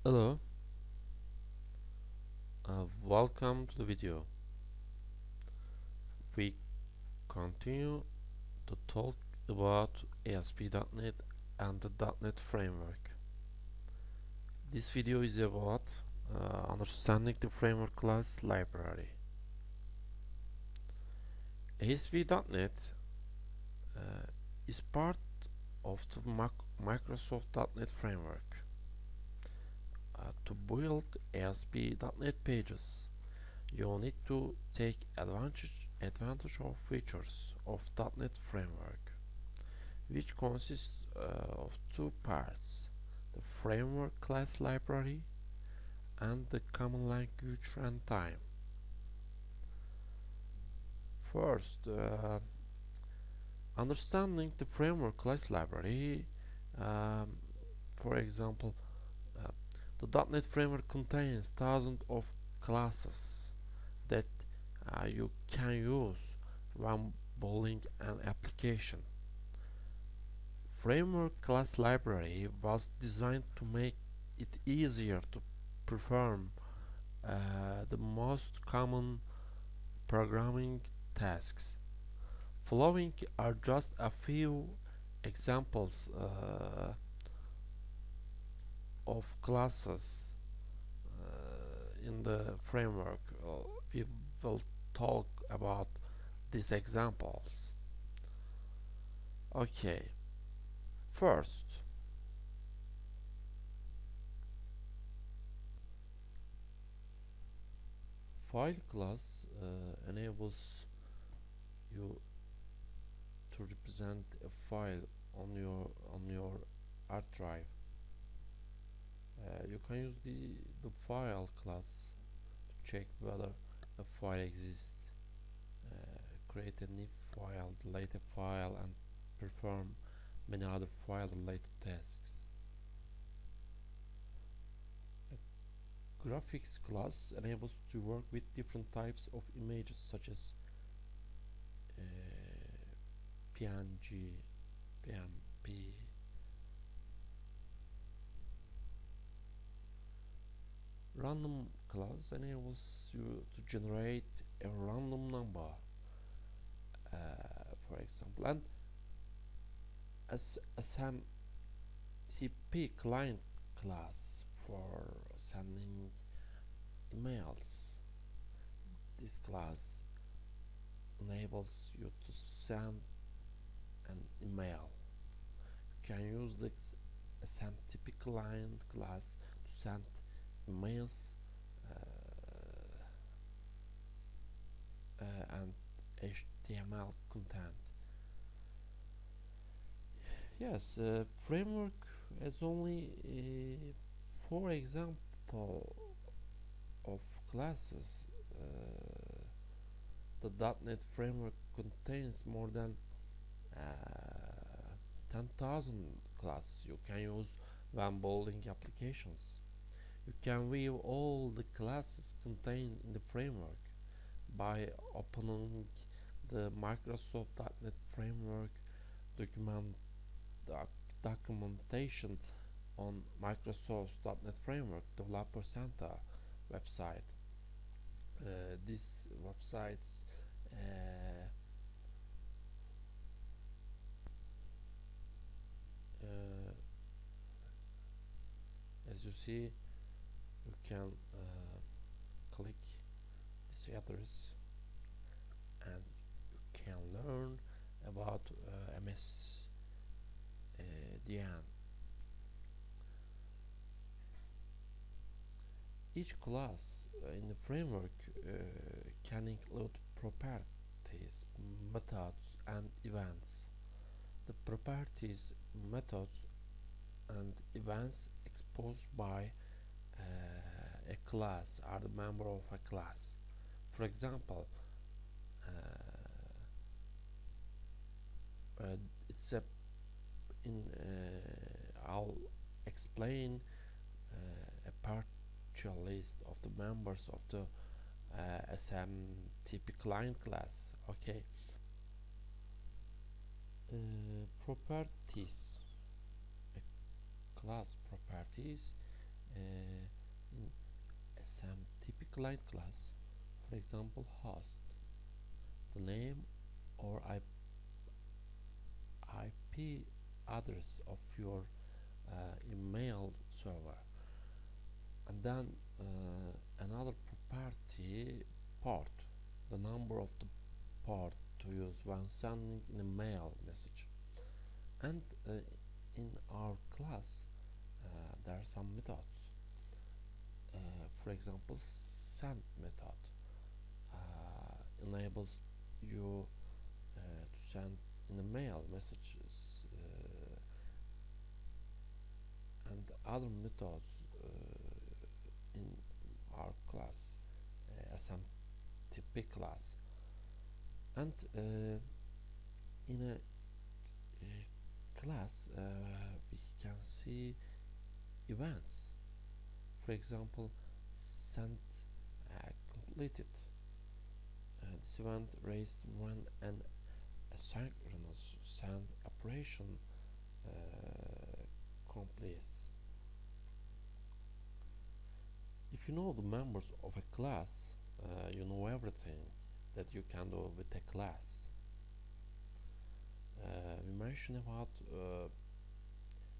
Hello, welcome to the video. We continue to talk about asp.net and the .NET framework. This video is about understanding the framework class library. asp.net is part of the Microsoft.NET framework. To build asp.NET pages, you need to take advantage of features of .NET framework, which consists of two parts: the framework class library and the common language runtime. First, understanding the framework class library. um, for example, uh, the .NET framework contains thousands of classes that you can use when building an application. Framework class library was designed to make it easier to perform the most common programming tasks. Following are just a few examples of classes in the framework. We will talk about these examples. Okay, first, file class enables you to represent a file on your hard drive. You can use the file class to check whether a file exists, create a new file, delete a file, and perform many other file related tasks. A graphics class enables to work with different types of images such as uh, PNG, PMP. Random class enables you to generate a random number, for example, and as SMTP client class for sending emails. This class enables you to send an email. You can use the SMTP client class to send emails and HTML content. Yes, framework has only 4 examples of classes. The .NET framework contains more than 10,000 classes you can use when building applications. You can view all the classes contained in the framework by opening the Microsoft.NET framework documentation on Microsoft.NET Framework Developer Center website. This website, as you see, you can click this address and you can learn about MSDN. Each class in the framework can include properties, methods, and events. The properties, methods, and events exposed by a class are the member of a class. For example, it's a I'll explain a partial list of the members of the SMTP client class. Okay. Properties. Class properties in some typical client class, for example host, the name or IP address of your email server, and then another property, port, the number of the port to use when sending an email message. And in our class there are some methods. For example, send method enables you to send in email messages, and other methods in our class, SMTP class. And in a class we can see events. For example, send completed. This event raised when an asynchronous send operation completes. If you know the members of a class, you know everything that you can do with a class. We mentioned about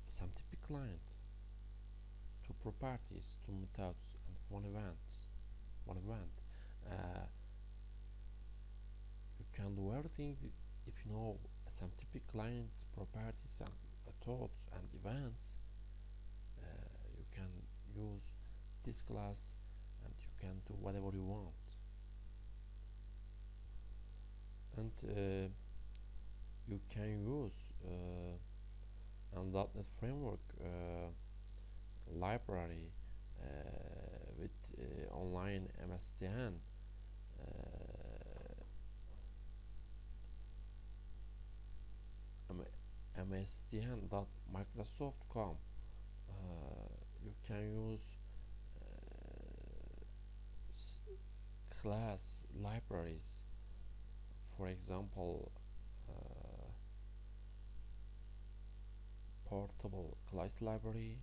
some typical client, two properties, two methods, and one event. You can do everything if you know some typical client properties and methods and events. You can use this class and you can do whatever you want. And you can use and .NET Framework library with online MSDN, msdn.microsoft.com. You can use class libraries, for example portable class library.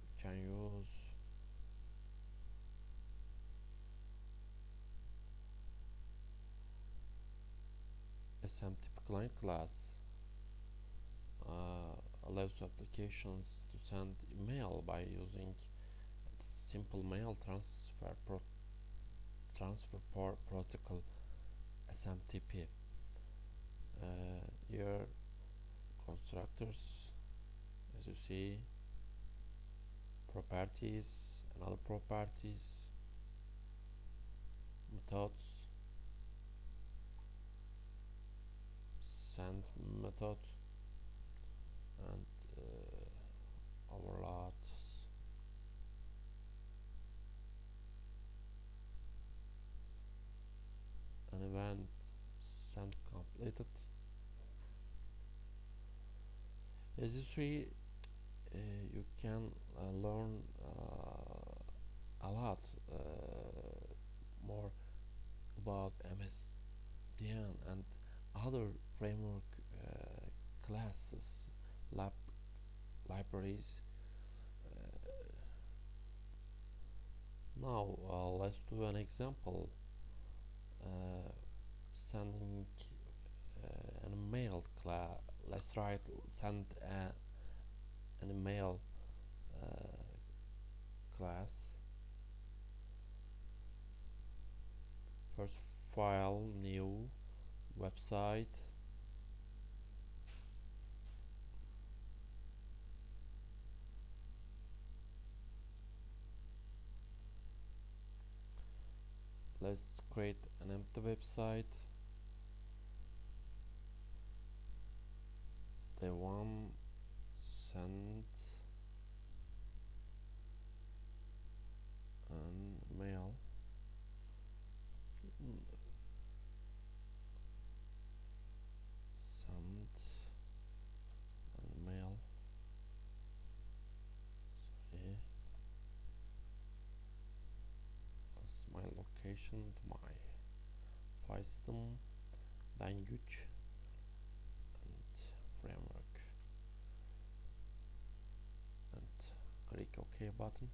You can use SMTP client class, allows applications to send email by using simple mail transfer protocol SMTP. Here constructors, as you see, properties and other properties, methods, send method, and overloads, an event, send completed. As you see, you can learn a lot more about MSDN and other framework classes, libraries. Now let's do an example. Sending an email class. Let's send an email class. First, file, new, website. Let's create an empty website. The one send an mail. Send an mail. Sorry. That's my location, my file system, language, and framework, and click OK. OK button.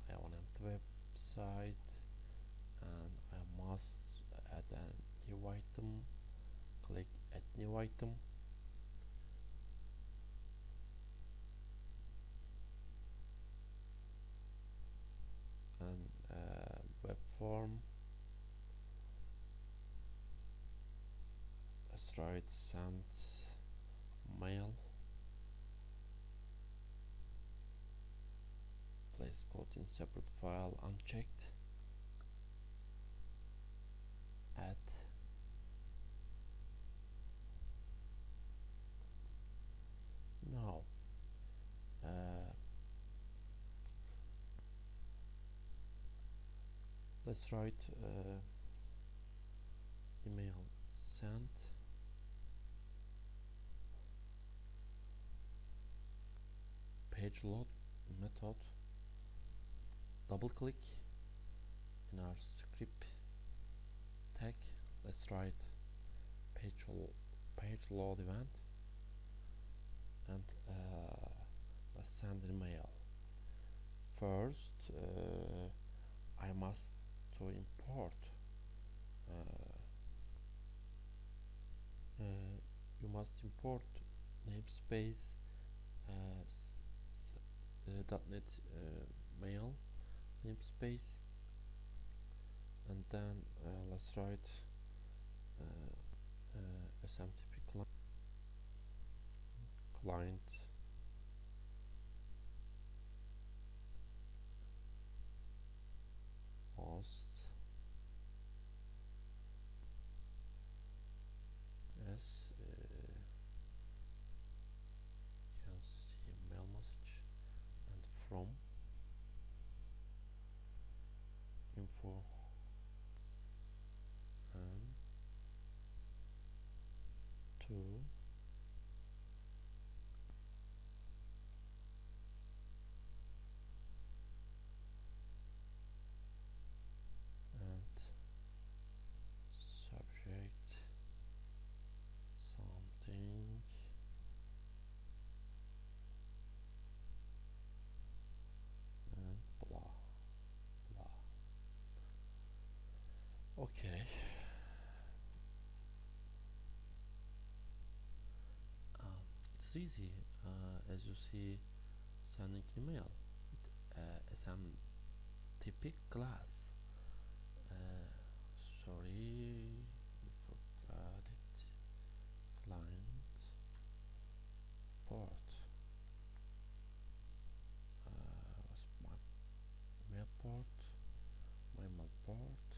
I have an empty website and I must add a new item. Click add new item. And web form. Let's write send mail. Place code in separate file unchecked. Add. Now let's write email sent page load method. Double click in our script tag. Let's write page load event and let's send an email. First I must to import you must import namespace .NET mail namespace, and then let's write SMTP client host as you can see mail message, and from info and to and subject something and blah blah. Okay. It's easy, as you see, sending email with SMTP class. Sorry, we forgot it. Client port was my mail port, my mail port.